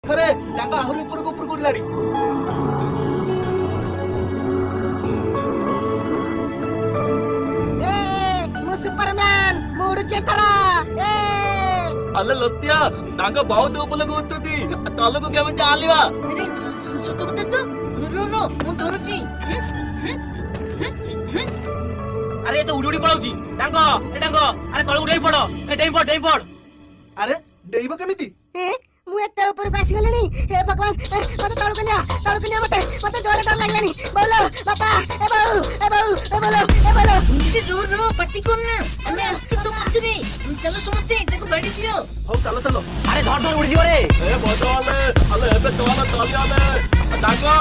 खरे डांगा आहुरी ऊपर उड़लाड़ी ମୁଁ ସୁପରମ୍ୟାନ ମୁଁ ଉଡୁଛି ଏଥର अल्ल लत्या डांगा बहुत ऊपर लगोतदी तलको केमे चालिवा ସତ କଥା ତ रो ମୁଁ ଧରୁଛି अरे ये तो उड़ी उड़ी पड़ाउची डांगो अरे तळ उड़ाई पड़ ए डेई पड़ अरे डेइबा केमिति ମୁଁ ଏତେ ଉପରକୁ ଆସିଗଲିଣି ହେ ଭଗବାନ ମତେ ତଳକୁ ନିଅ ମତେ ଜୋରେ ଡର ଲାଗିଲାଣି ବୋଲ ବାପା ଏ ବୋଲ रो ପାଟି କରନା ଆମେ ଆସିଛୁ ତ ପଛରେ ଚାଲ ସମସ୍ତେ ତାକୁ ଗାଡି ଦିଅ हो चलो अरे धर उड़ी जियो रे ए बजाले अल्ल एबे तोला चलियाले डांगा